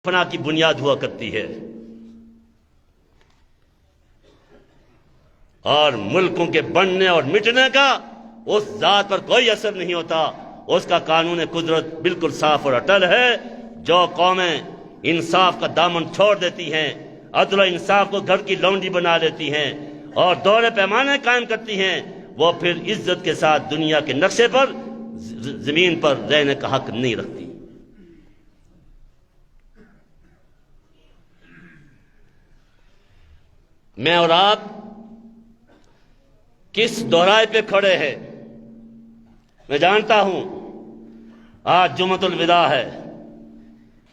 فنا کی بنیاد ہوا کرتی ہے، اور ملکوں کے بننے اور مٹنے کا اس ذات پر کوئی اثر نہیں ہوتا۔ اس کا قانون قدرت بالکل صاف اور اٹل ہے۔ جو قومیں انصاف کا دامن چھوڑ دیتی ہیں، عدل و انصاف کو گھر کی لونڈی بنا لیتی ہیں اور دور پیمانے قائم کرتی ہیں، وہ پھر عزت کے ساتھ دنیا کے نقشے پر زمین پر رہنے کا حق نہیں رکھتی۔ میں اور آپ کس دہرائے پہ کھڑے ہیں؟ میں جانتا ہوں آج جمعۃ الوداع ہے،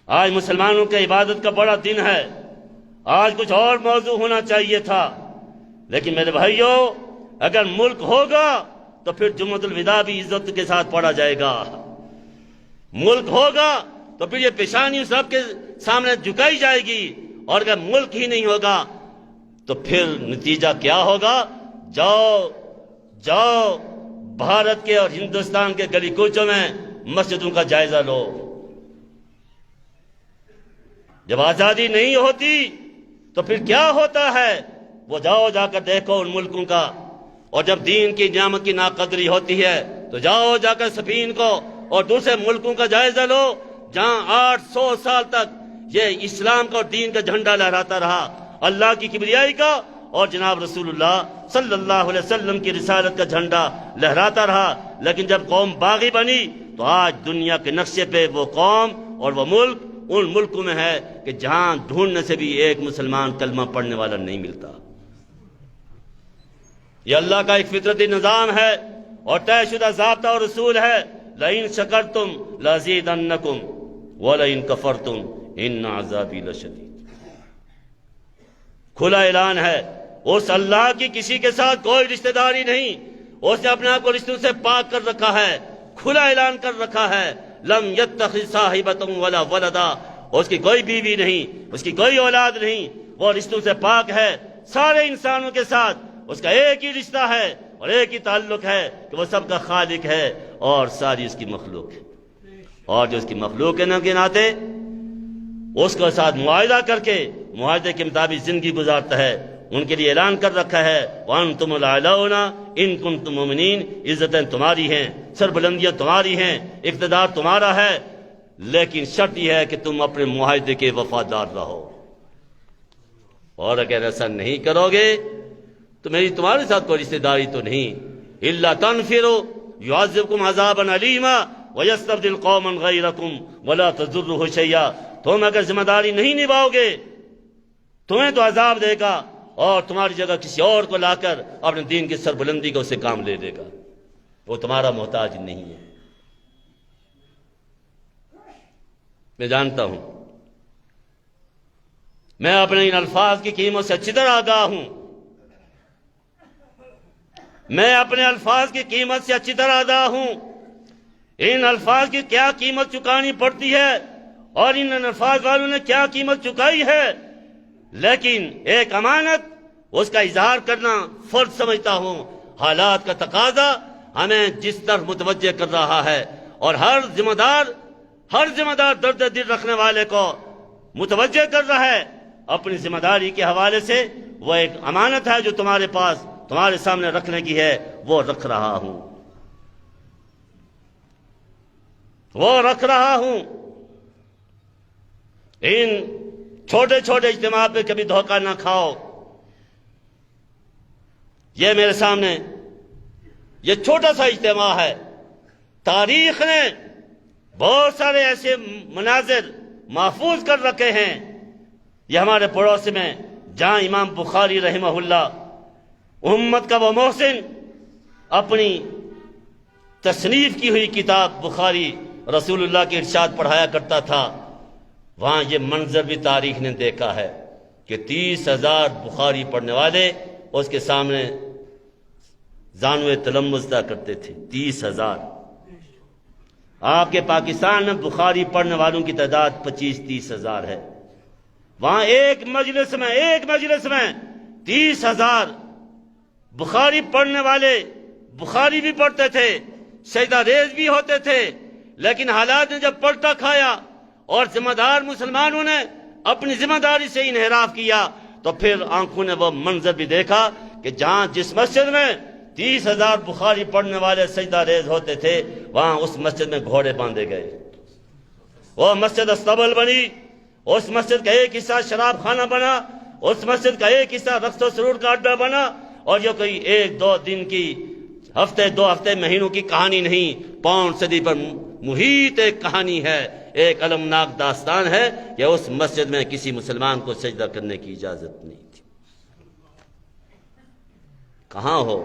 آج مسلمانوں کے عبادت کا بڑا دن ہے، آج کچھ اور موضوع ہونا چاہیے تھا، لیکن میرے بھائیوں، اگر ملک ہوگا تو پھر جمعۃ الوداع بھی عزت کے ساتھ پڑھا جائے گا۔ ملک ہوگا تو پھر یہ پیشانی سب کے سامنے جھکائی جائے گی، اور اگر ملک ہی نہیں ہوگا تو پھر نتیجہ کیا ہوگا؟ جاؤ بھارت کے اور ہندوستان کے گلی کوچوں میں مسجدوں کا جائزہ لو۔ جب آزادی نہیں ہوتی تو پھر کیا ہوتا ہے؟ وہ جا کر دیکھو ان ملکوں کا۔ اور جب دین کی نعمت کی ناقدری ہوتی ہے تو جا کر اسپین کو اور دوسرے ملکوں کا جائزہ لو، جہاں 800 سال تک یہ اسلام کا اور دین کا جھنڈا لہراتا رہا، اللہ کی کبریائی کا اور جناب رسول اللہ صلی اللہ علیہ وسلم کی رسالت کا جھنڈا لہراتا رہا۔ لیکن جب قوم باغی بنی تو آج دنیا کے نقشے پہ وہ قوم اور وہ ملک ان ملکوں میں ہے کہ جہاں ڈھونڈنے سے بھی ایک مسلمان کلمہ پڑھنے والا نہیں ملتا۔ یہ اللہ کا ایک فطرتی نظام ہے اور طے شدہ ضابطہ اور اصول ہے۔ لئن شکرتم لازیدنکم ولئن کفرتم ان عذابی لشدید۔ کھلا اعلان ہے، اس اللہ کی کسی کے ساتھ کوئی رشتہ داری نہیں، اس نے اپنے آپ کو رشتوں سے پاک کر رکھا ہے، کھلا اعلان کر رکھا ہے۔ لم یتخذ صاحبۃ ولا ولدا، اس کی کوئی بیوی نہیں، اس کی کوئی اولاد نہیں، وہ رشتوں سے پاک ہے۔ سارے انسانوں کے ساتھ اس کا ایک ہی رشتہ ہے اور ایک ہی تعلق ہے کہ وہ سب کا خالق ہے اور ساری اس کی مخلوق ہے، اور جو اس کی مخلوق کے ناطے اس کے ساتھ معاہدہ کر کے معاہدے کے مطابق زندگی گزارتا ہے، ان کے لیے اعلان کر رکھا ہے وَأَنْتُمُ الْأَعْلَوْنَ إِن كُنتُم مُؤْمِنِينَ، عزتیں تمہاری ہیں، سربلندیاں تمہاری ہیں، اقتدار تمہارا ہے، لیکن شرط یہ ہے کہ تم اپنے معاہدے کے وفادار رہو، اور اگر ایسا نہیں کرو گے تو میری تمہارے ساتھ کوئی رشتہ داری تو نہیں۔ إِلَّا تَنْفِرُوا يُعَذِّبْكُمْ عَذَابًا أَلِيمًا وَيَسْتَبْدِلْ قَوْمًا غَيْرَكُمْ وَلَا تَضُرُّهُ شَيْئًا۔ تم اگر ذمہ داری نہیں نبھاؤ گے تمہیں تو عذاب دے گا، اور تمہاری جگہ کسی اور کو لا کر اپنے دین کی سربلندی کا اسے کام لے دے گا، وہ تمہارا محتاج نہیں ہے۔ میں جانتا ہوں، میں اپنے ان الفاظ کی قیمت سے اچھی طرح آگاہ ہوں، میں اپنے الفاظ کی قیمت سے اچھی طرح آگاہ ہوں، ان الفاظ کی کیا قیمت چکانی پڑتی ہے اور ان الفاظ والوں نے کیا قیمت چکائی ہے، لیکن ایک امانت اس کا اظہار کرنا فرض سمجھتا ہوں۔ حالات کا تقاضا ہمیں جس طرح متوجہ کر رہا ہے، اور ہر ذمہ دار درد دل رکھنے والے کو متوجہ کر رہا ہے اپنی ذمہ داری کے حوالے سے۔ وہ ایک امانت ہے جو تمہارے پاس تمہارے سامنے رکھنے کی ہے، وہ رکھ رہا ہوں، وہ رکھ رہا ہوں۔ ان چھوٹے چھوٹے اجتماع پہ کبھی دھوکہ نہ کھاؤ۔ یہ میرے سامنے یہ چھوٹا سا اجتماع ہے، تاریخ نے بہت سارے ایسے مناظر محفوظ کر رکھے ہیں۔ یہ ہمارے پڑوس میں جہاں امام بخاری رحمہ اللہ، امت کا وہ محسن، اپنی تصنیف کی ہوئی کتاب بخاری رسول اللہ کے ارشاد پڑھایا کرتا تھا، وہاں یہ منظر بھی تاریخ نے دیکھا ہے کہ 30,000 بخاری پڑھنے والے اس کے سامنے زانوِ تلمذ کرتے تھے۔ 30,000۔ آپ کے پاکستان میں بخاری پڑھنے والوں کی تعداد 25-30,000 ہے۔ وہاں ایک مجلس میں 30,000 بخاری پڑھنے والے بخاری بھی پڑھتے تھے، سجدہ ریز بھی ہوتے تھے، لیکن حالات نے جب پلٹا کھایا اور ذمہ دار مسلمانوں نے اپنی ذمہ داری سے انحراف کیا تو پھر آنکھوں نے وہ منظر بھی دیکھا کہ جہاں جس مسجد میں 30,000 بخاری پڑھنے والے سجدہ ریز ہوتے تھے وہاں اس مسجد میں گھوڑے باندھے گئے، وہ مسجد استبل بنی، اس مسجد کا ایک حصہ شراب خانہ بنا، اس مسجد کا ایک حصہ رقص و سرور کا اڈا بنا، اور یہ کوئی 1-2 دن کی، ہفتے 2 ہفتے مہینوں کی کہانی نہیں، 5 صدی پر محیط ایک کہانی ہے، ایک المناک داستان ہے کہ اس مسجد میں کسی مسلمان کو سجدہ کرنے کی اجازت نہیں تھی۔ کہاں ہو؟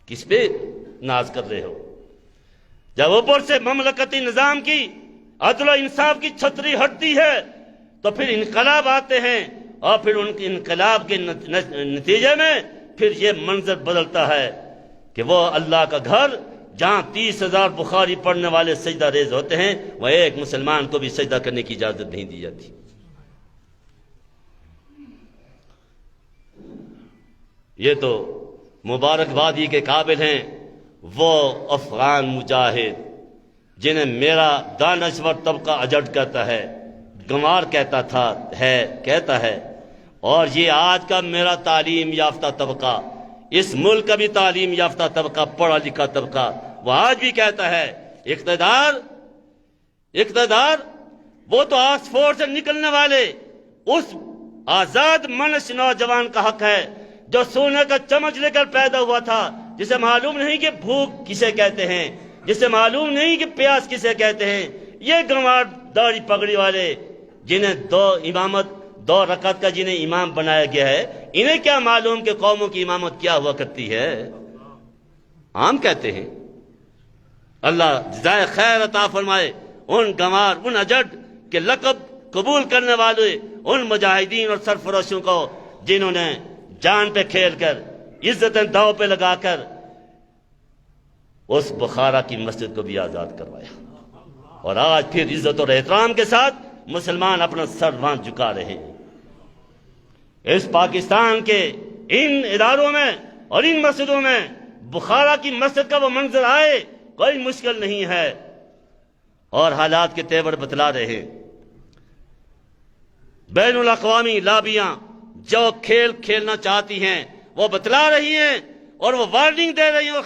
کس پہ ناز کر رہے ہو؟ جب اوپر سے مملکتی نظام کی عدل و انصاف کی چھتری ہٹتی ہے تو پھر انقلاب آتے ہیں، اور پھر ان کے انقلاب کے نتیجے میں پھر یہ منظر بدلتا ہے کہ وہ اللہ کا گھر جہاں 30,000 بخاری پڑھنے والے سجدہ ریز ہوتے ہیں وہ ایک مسلمان کو بھی سجدہ کرنے کی اجازت نہیں دی جاتی۔ یہ تو مبارکبادی کے قابل ہیں وہ افغان مجاہد جنہیں میرا دانشور طبقہ اجڑ کہتا ہے، گنوار کہتا ہے، اور یہ آج کا میرا تعلیم یافتہ طبقہ، اس ملک کا بھی تعلیم یافتہ طبقہ، پڑھا لکھا طبقہ، وہ آج بھی کہتا ہے اقتدار وہ تو آکسفورڈ سے نکلنے والے اس آزاد منش نوجوان کا حق ہے جو سونے کا چمچ لے کر پیدا ہوا تھا، جسے معلوم نہیں کہ بھوک کسے کہتے ہیں، جسے معلوم نہیں کہ پیاس کسے کہتے ہیں۔ یہ گنوار داڑھی پگڑی والے جنہیں 2 رکعت کا جنہیں امام بنایا گیا ہے، انہیں کیا معلوم کہ قوموں کی امامت کیا ہوا کرتی ہے؟ عام کہتے ہیں۔ اللہ جزائے خیر عطا فرمائے ان گنوار، ان اجڑ کے لقب قبول کرنے والے ان مجاہدین اور سرفروشوں کو جنہوں نے جان پہ کھیل کر، عزتیں داؤ پہ لگا کر اس بخارا کی مسجد کو بھی آزاد کروایا، اور آج پھر عزت اور احترام کے ساتھ مسلمان اپنا سر وہاں جھکا رہے ہیں۔ اس پاکستان کے ان اداروں میں اور ان مسجدوں میں بخارا کی مسجد کا وہ منظر آئے کوئی مشکل نہیں ہے، اور حالات کے تیور بتلا رہے ہیں۔ بین الاقوامی لابیاں جو کھیل کھیلنا چاہتی ہیں وہ بتلا رہی ہیں، اور وہ وارننگ دے رہی ہیں، وہ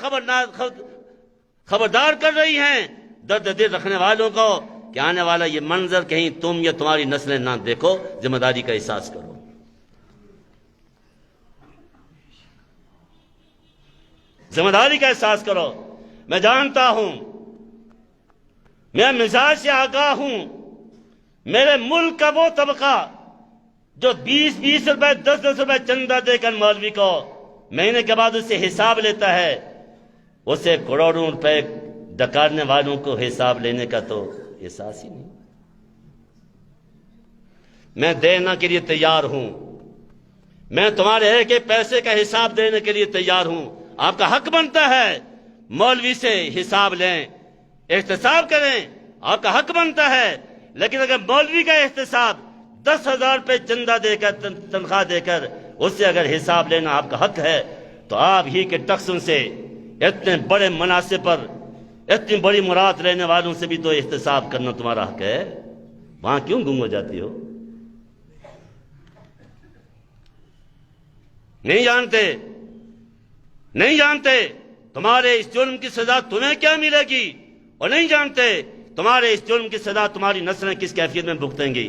خبردار کر رہی ہیں درد دل رکھنے والوں کو کہ آنے والا یہ منظر کہیں تم یا تمہاری نسلیں نہ دیکھو، ذمہ داری کا احساس کرو۔ ذمہ داری کا احساس کرو۔ میں جانتا ہوں، میں مزاج سے آگاہ ہوں، میرے ملک کا وہ طبقہ جو 20 روپے 10 روپے چندہ دے کر مولوی کو مہینے کے بعد اس سے حساب لیتا ہے، اسے کروڑوں روپے ڈکارنے والوں کو حساب لینے کا تو احساس ہی نہیں۔ میں دینے کے لیے تیار ہوں، میں تمہارے ایک ایک پیسے کا حساب دینے کے لیے تیار ہوں۔ آپ کا حق بنتا ہے مولوی سے حساب لیں، احتساب کریں، آپ کا حق بنتا ہے، لیکن اگر مولوی کا احتساب 10,000 روپے چندہ دے کر، تنخواہ دے کر اس سے اگر حساب لینا آپ کا حق ہے، تو آپ ہی کے ٹکسن سے اتنے بڑے مناصب پر اتنی بڑی مراد لینے والوں سے بھی تو احتساب کرنا تمہارا حق ہے۔ وہاں کیوں گم ہو جاتی ہو؟ نہیں جانتے تمہارے اس جرم کی سزا تمہیں کیا ملے گی، اور نہیں جانتے تمہارے اس جرم کی سزا تمہاری نسلیں کس کیفیت میں بھگتیں گی۔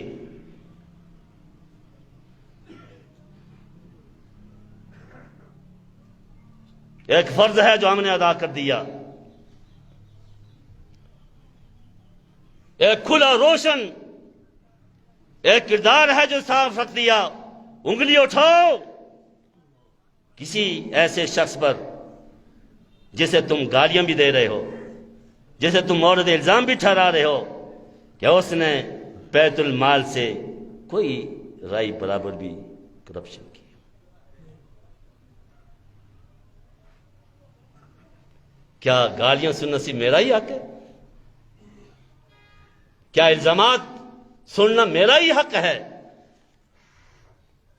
ایک فرض ہے جو ہم نے ادا کر دیا، ایک کھلا روشن ایک کردار ہے جو صاف رکھ دیا۔ انگلی اٹھاؤ کسی ایسے شخص پر جسے تم گالیاں بھی دے رہے ہو، جسے تم مورد الزام بھی ٹھہرا رہے ہو کہ اس نے بیت المال سے کوئی رائی برابر بھی کرپشن کی۔ کیا گالیاں سننا صرف میرا ہی حق ہے؟ کیا الزامات سننا میرا ہی حق ہے؟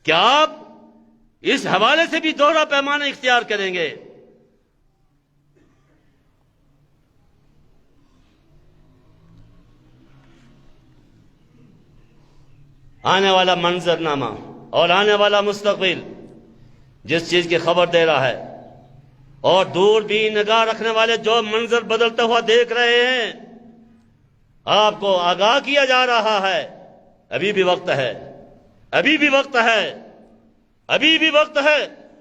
کیا آپ اس حوالے سے بھی دوہرا پیمانہ اختیار کریں گے؟ آنے والا منظرنامہ اور آنے والا مستقبل جس چیز کی خبر دے رہا ہے، اور دور بھی نگاہ رکھنے والے جو منظر بدلتا ہوا دیکھ رہے ہیں، آپ کو آگاہ کیا جا رہا ہے ابھی بھی وقت ہے، ابھی بھی وقت ہے، ابھی بھی وقت ہے۔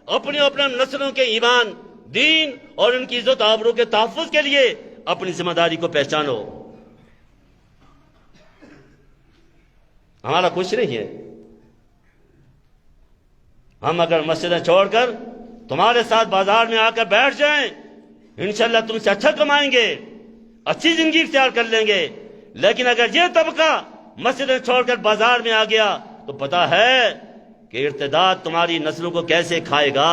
اپنے اپنے نسلوں کے ایمان، دین اور ان کی عزت آبرو کے تحفظ کے لیے اپنی ذمہ داری کو پہچانو۔ ہمارا کچھ نہیں ہے، ہم اگر مسجدیں چھوڑ کر تمہارے ساتھ بازار میں آ کر بیٹھ جائیں، انشاءاللہ تم سے اچھا کمائیں گے، اچھی زندگی اختیار کر لیں گے، لیکن اگر یہ طبقہ مسجدیں چھوڑ کر بازار میں آ گیا تو پتہ ہے کہ ارتداد تمہاری نسلوں کو کیسے کھائے گا۔